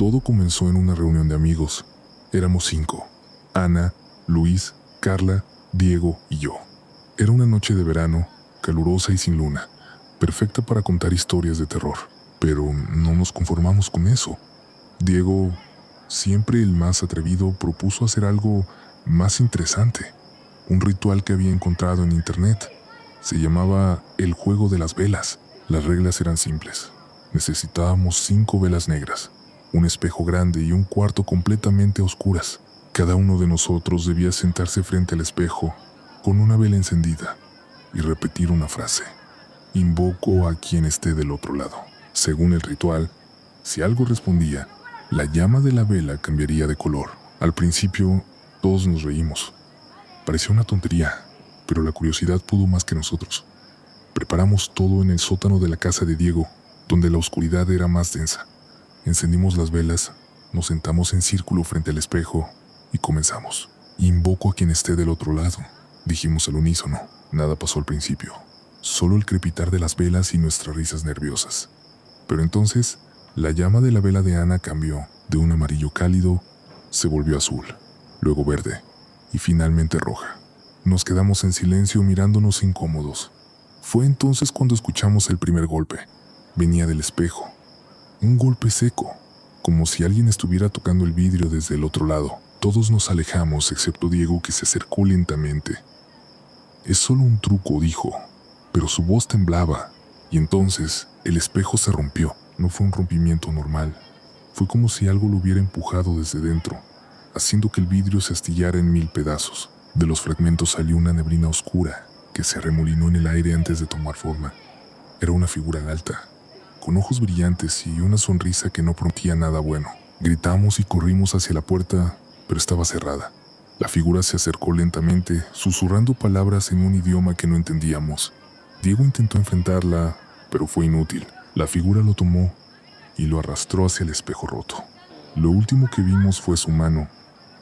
Todo comenzó en una reunión de amigos. Éramos 5: Ana, Luis, Carla, Diego y yo. Era una noche de verano, calurosa y sin luna, perfecta para contar historias de terror. Pero no nos conformamos con eso. Diego, siempre el más atrevido, propuso hacer algo más interesante. Un ritual que había encontrado en internet. Se llamaba el juego de las velas. Las reglas eran simples. Necesitábamos 5 velas negras, un espejo grande y un cuarto completamente a oscuras. Cada uno de nosotros debía sentarse frente al espejo con una vela encendida y repetir una frase: invoco a quien esté del otro lado. Según el ritual, si algo respondía, la llama de la vela cambiaría de color. Al principio, todos nos reímos. Parecía una tontería, pero la curiosidad pudo más que nosotros. Preparamos todo en el sótano de la casa de Diego, donde la oscuridad era más densa. Encendimos las velas, nos sentamos en círculo frente al espejo y comenzamos. Invoco a quien esté del otro lado, dijimos al unísono. Nada pasó al principio, solo el crepitar de las velas y nuestras risas nerviosas. Pero entonces, la llama de la vela de Ana cambió. De un amarillo cálido, se volvió azul, luego verde y finalmente roja. Nos quedamos en silencio mirándonos incómodos. Fue entonces cuando escuchamos el primer golpe. Venía del espejo. Un golpe seco, como si alguien estuviera tocando el vidrio desde el otro lado. Todos nos alejamos, excepto Diego, que se acercó lentamente. Es solo un truco, dijo, pero su voz temblaba. Y entonces el espejo se rompió. No fue un rompimiento normal. Fue como si algo lo hubiera empujado desde dentro, haciendo que el vidrio se astillara en 1000 pedazos. De los fragmentos salió una neblina oscura que se arremolinó en el aire antes de tomar forma. Era una figura alta, con ojos brillantes y una sonrisa que no prometía nada bueno. Gritamos y corrimos hacia la puerta, pero estaba cerrada. La figura se acercó lentamente, susurrando palabras en un idioma que no entendíamos. Diego intentó enfrentarla, pero fue inútil. La figura lo tomó y lo arrastró hacia el espejo roto. Lo último que vimos fue su mano,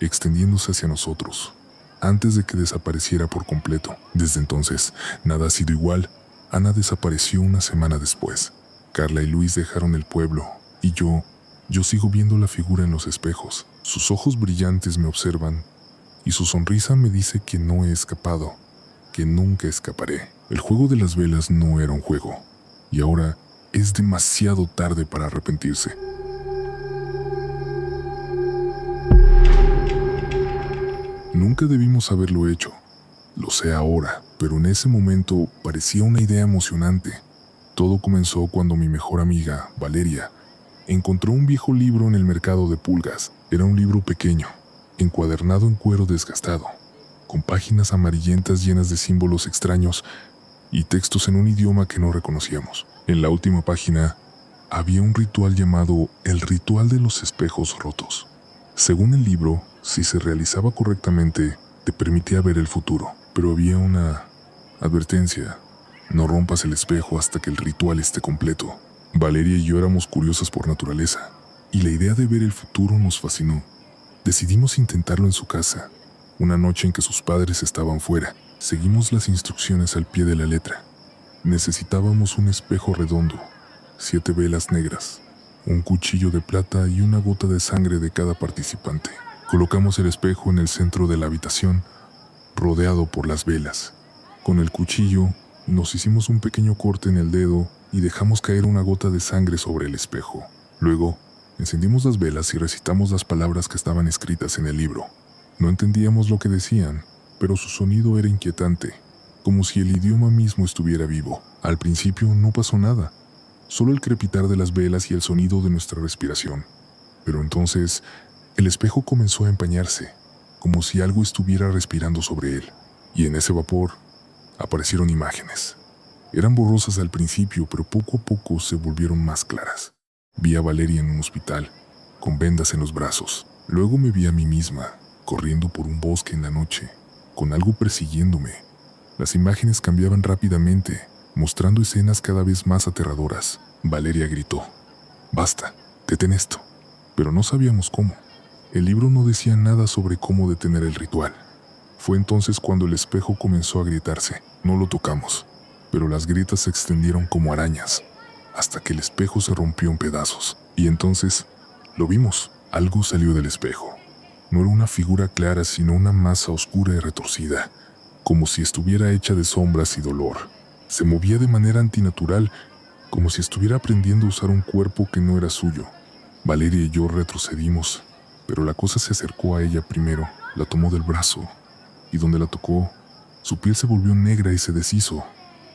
extendiéndose hacia nosotros, antes de que desapareciera por completo. Desde entonces, nada ha sido igual. Ana desapareció una semana después. Carla y Luis dejaron el pueblo, y yo sigo viendo la figura en los espejos. Sus ojos brillantes me observan, y su sonrisa me dice que no he escapado, que nunca escaparé. El juego de las velas no era un juego, y ahora es demasiado tarde para arrepentirse. Nunca debimos haberlo hecho. Lo sé ahora, pero en ese momento parecía una idea emocionante. Todo comenzó cuando mi mejor amiga, Valeria, encontró un viejo libro en el mercado de pulgas. Era un libro pequeño, encuadernado en cuero desgastado, con páginas amarillentas llenas de símbolos extraños y textos en un idioma que no reconocíamos. En la última página había un ritual llamado el ritual de los espejos rotos. Según el libro, si se realizaba correctamente, te permitía ver el futuro, pero había una advertencia: no rompas el espejo hasta que el ritual esté completo. Valeria y yo éramos curiosas por naturaleza, y la idea de ver el futuro nos fascinó. Decidimos intentarlo en su casa, una noche en que sus padres estaban fuera. Seguimos las instrucciones al pie de la letra. Necesitábamos un espejo redondo, 7 velas negras, un cuchillo de plata y una gota de sangre de cada participante. Colocamos el espejo en el centro de la habitación, rodeado por las velas. Con el cuchillo, nos hicimos un pequeño corte en el dedo y dejamos caer una gota de sangre sobre el espejo. Luego, encendimos las velas y recitamos las palabras que estaban escritas en el libro. No entendíamos lo que decían, pero su sonido era inquietante, como si el idioma mismo estuviera vivo. Al principio no pasó nada, solo el crepitar de las velas y el sonido de nuestra respiración. Pero entonces, el espejo comenzó a empañarse, como si algo estuviera respirando sobre él. Y en ese vapor aparecieron imágenes. Eran borrosas al principio, pero poco a poco se volvieron más claras. Vi a Valeria en un hospital, con vendas en los brazos. Luego me vi a mí misma, corriendo por un bosque en la noche, con algo persiguiéndome. Las imágenes cambiaban rápidamente, mostrando escenas cada vez más aterradoras. Valeria gritó: «Basta, detén esto». Pero no sabíamos cómo. El libro no decía nada sobre cómo detener el ritual. Fue entonces cuando el espejo comenzó a agrietarse. No lo tocamos, pero las grietas se extendieron como arañas, hasta que el espejo se rompió en pedazos. Y entonces, Lo vimos. Algo salió del espejo. No era una figura clara, sino una masa oscura y retorcida, como si estuviera hecha de sombras y dolor. Se movía de manera antinatural, como si estuviera aprendiendo a usar un cuerpo que no era suyo. Valeria y yo retrocedimos, pero la cosa se acercó a ella primero, la tomó del brazo, y donde la tocó, su piel se volvió negra y se deshizo,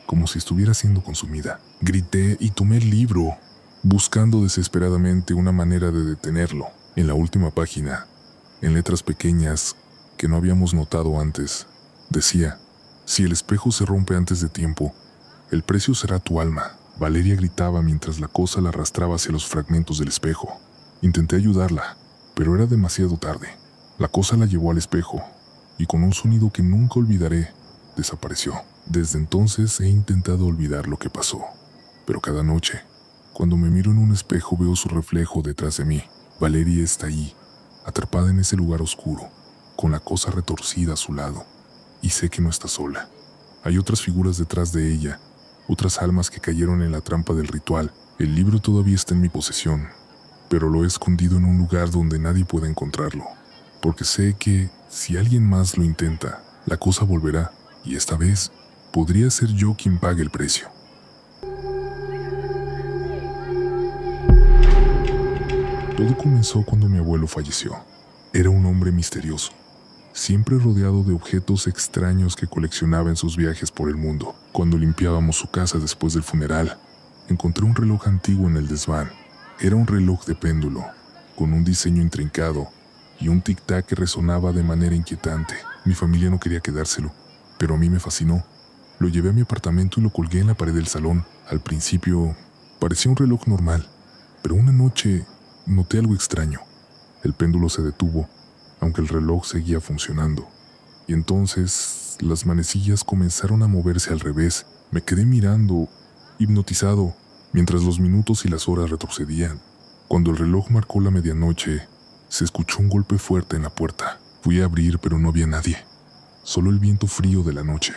como si estuviera siendo consumida. Grité y tomé el libro, buscando desesperadamente una manera de detenerlo. En la última página, en letras pequeñas que no habíamos notado antes, decía: si el espejo se rompe antes de tiempo, el precio será tu alma. Valeria gritaba mientras la cosa la arrastraba hacia los fragmentos del espejo. Intenté ayudarla, pero era demasiado tarde. La cosa la llevó al espejo, y con un sonido que nunca olvidaré, desapareció. Desde entonces he intentado olvidar lo que pasó, pero cada noche, cuando me miro en un espejo, veo su reflejo detrás de mí. Valeria está ahí, atrapada en ese lugar oscuro, con la cosa retorcida a su lado, y sé que no está sola. Hay otras figuras detrás de ella, otras almas que cayeron en la trampa del ritual. El libro todavía está en mi posesión, pero lo he escondido en un lugar donde nadie pueda encontrarlo, porque sé que si alguien más lo intenta, la cosa volverá, y esta vez podría ser yo quien pague el precio. Todo comenzó cuando mi abuelo falleció. Era un hombre misterioso, siempre rodeado de objetos extraños que coleccionaba en sus viajes por el mundo. Cuando limpiábamos su casa después del funeral, encontré un reloj antiguo en el desván. Era un reloj de péndulo, con un diseño intrincado y un tic-tac que resonaba de manera inquietante. Mi familia no quería quedárselo, pero a mí me fascinó. Lo llevé a mi apartamento y lo colgué en la pared del salón. Al principio parecía un reloj normal, pero una noche noté algo extraño. El péndulo se detuvo, aunque el reloj seguía funcionando. Y entonces las manecillas comenzaron a moverse al revés. Me quedé mirando, hipnotizado, mientras los minutos y las horas retrocedían. Cuando el reloj marcó la medianoche, se escuchó un golpe fuerte en la puerta. Fui a abrir, pero no había nadie, solo el viento frío de la noche.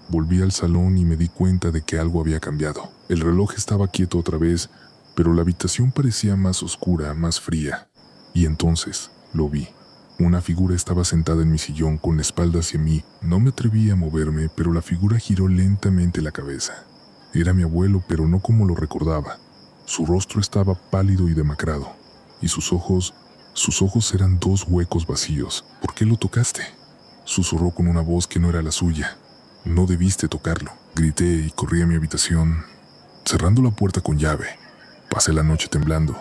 Volví al salón y me di cuenta de que algo había cambiado. El reloj estaba quieto otra vez, pero la habitación parecía más oscura, más fría. Y entonces lo vi. Una figura estaba sentada en mi sillón con la espalda hacia mí. No me atreví a moverme, pero la figura giró lentamente la cabeza. Era mi abuelo, pero no como lo recordaba. Su rostro estaba pálido y demacrado, y sus ojos eran dos huecos vacíos. ¿Por qué lo tocaste?, susurró con una voz que no era la suya. No debiste tocarlo. Grité y corrí a mi habitación, cerrando la puerta con llave. Pasé la noche temblando,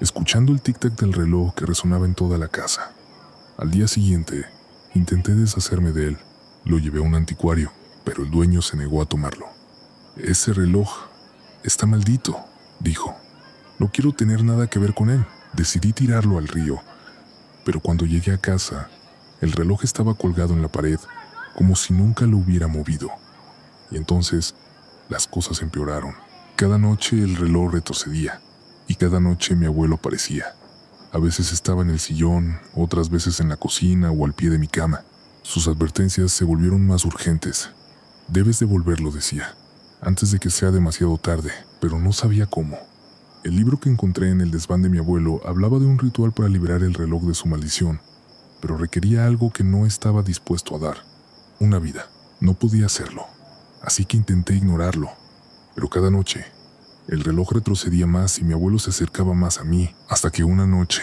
escuchando el tic-tac del reloj que resonaba en toda la casa. Al día siguiente, intenté deshacerme de él. Lo llevé a un anticuario, pero el dueño se negó a tomarlo. Ese reloj está maldito, dijo. No quiero tener nada que ver con él. Decidí tirarlo al río, pero cuando llegué a casa, el reloj estaba colgado en la pared, como si nunca lo hubiera movido. Y entonces, las cosas empeoraron. Cada noche el reloj retrocedía, y cada noche mi abuelo aparecía. A veces estaba en el sillón, otras veces en la cocina o al pie de mi cama. Sus advertencias se volvieron más urgentes. Debes devolverlo, decía, antes de que sea demasiado tarde, pero no sabía cómo. El libro que encontré en el desván de mi abuelo hablaba de un ritual para liberar el reloj de su maldición, pero requería algo que no estaba dispuesto a dar: una vida. No podía hacerlo, así que intenté ignorarlo. Pero cada noche, el reloj retrocedía más y mi abuelo se acercaba más a mí, hasta que una noche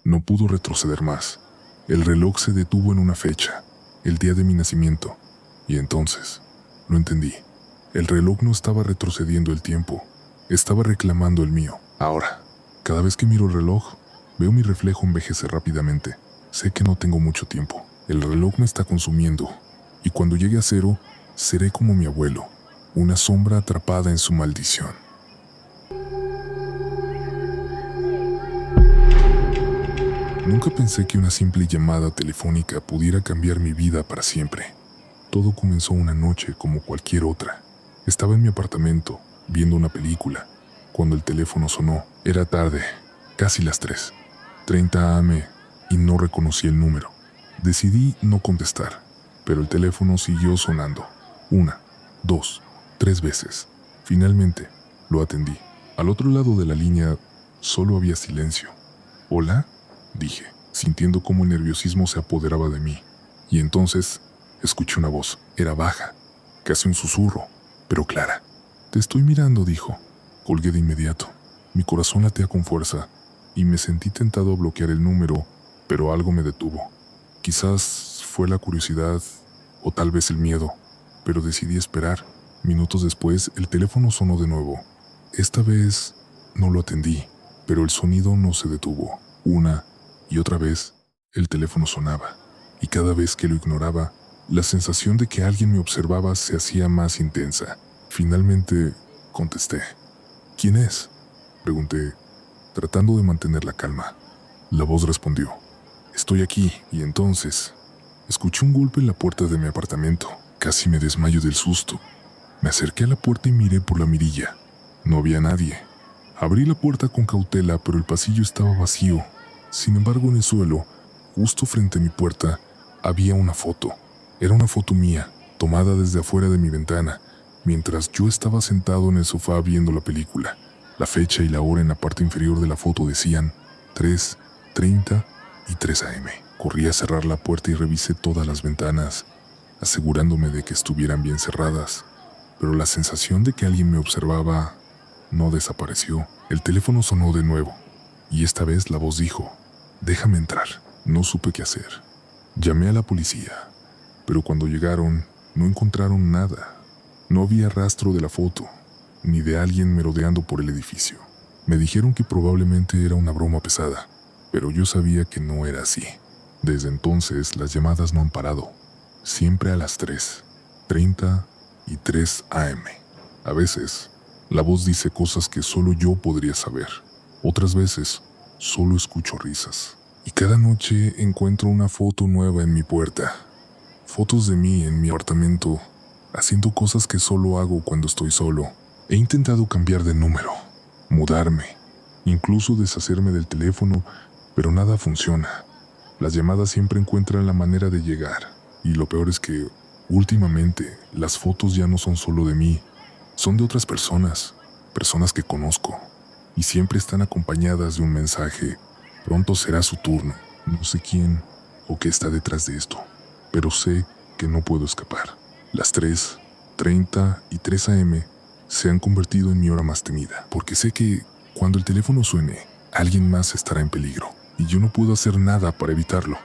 no pudo retroceder más. El reloj se detuvo en una fecha, el día de mi nacimiento, y entonces lo entendí. El reloj no estaba retrocediendo el tiempo, estaba reclamando el mío. Ahora, cada vez que miro el reloj, veo mi reflejo envejecer rápidamente. Sé que no tengo mucho tiempo. El reloj me está consumiendo, y cuando llegue a cero, seré como mi abuelo, una sombra atrapada en su maldición. Nunca pensé que una simple llamada telefónica pudiera cambiar mi vida para siempre. Todo comenzó una noche como cualquier otra. Estaba en mi apartamento, viendo una película, cuando el teléfono sonó. Era tarde, casi las 3:30 am, y no reconocí el número. Decidí no contestar, pero el teléfono siguió sonando. 1, 2, 3 veces. Finalmente, lo atendí. Al otro lado de la línea, solo había silencio. ¿Hola?, dije, sintiendo cómo el nerviosismo se apoderaba de mí. Y entonces escuché una voz. Era baja, casi un susurro, pero clara. «Te estoy mirando», dijo. Colgué de inmediato. Mi corazón latía con fuerza y me sentí tentado a bloquear el número, pero algo me detuvo. Quizás fue la curiosidad o tal vez el miedo, pero decidí esperar. Minutos después, el teléfono sonó de nuevo. Esta vez no lo atendí, pero el sonido no se detuvo. Una y otra vez, el teléfono sonaba, y cada vez que lo ignoraba, la sensación de que alguien me observaba se hacía más intensa. Finalmente, contesté. «¿Quién es?», pregunté, tratando de mantener la calma. La voz respondió. «Estoy aquí». Y entonces, escuché un golpe en la puerta de mi apartamento. Casi me desmayo del susto. Me acerqué a la puerta y miré por la mirilla. No había nadie. Abrí la puerta con cautela, pero el pasillo estaba vacío. Sin embargo, en el suelo, justo frente a mi puerta, había una foto. Era una foto mía, tomada desde afuera de mi ventana, mientras yo estaba sentado en el sofá viendo la película. La fecha y la hora en la parte inferior de la foto decían 3:30 y 3 a.m. Corrí a cerrar la puerta y revisé todas las ventanas, asegurándome de que estuvieran bien cerradas, pero la sensación de que alguien me observaba no desapareció. El teléfono sonó de nuevo, y esta vez la voz dijo: «Déjame entrar». No supe qué hacer. Llamé a la policía, pero cuando llegaron no encontraron nada. No había rastro de la foto, ni de alguien merodeando por el edificio. Me dijeron que probablemente era una broma pesada, pero yo sabía que no era así. Desde entonces las llamadas no han parado, siempre a las 3:30 y 3 a.m. A veces, la voz dice cosas que solo yo podría saber. Otras veces, solo escucho risas. Y cada noche encuentro una foto nueva en mi puerta. Fotos de mí en mi apartamento, haciendo cosas que solo hago cuando estoy solo. He intentado cambiar de número, mudarme, incluso deshacerme del teléfono, pero nada funciona. Las llamadas siempre encuentran la manera de llegar. Y lo peor es que, últimamente, las fotos ya no son solo de mí, son de otras personas, personas que conozco, y siempre están acompañadas de un mensaje: «Pronto será su turno». No sé quién o qué está detrás de esto, pero sé que no puedo escapar. Las 3:30 y 3 a.m. se han convertido en mi hora más temida, porque sé que cuando el teléfono suene, alguien más estará en peligro, y yo no puedo hacer nada para evitarlo.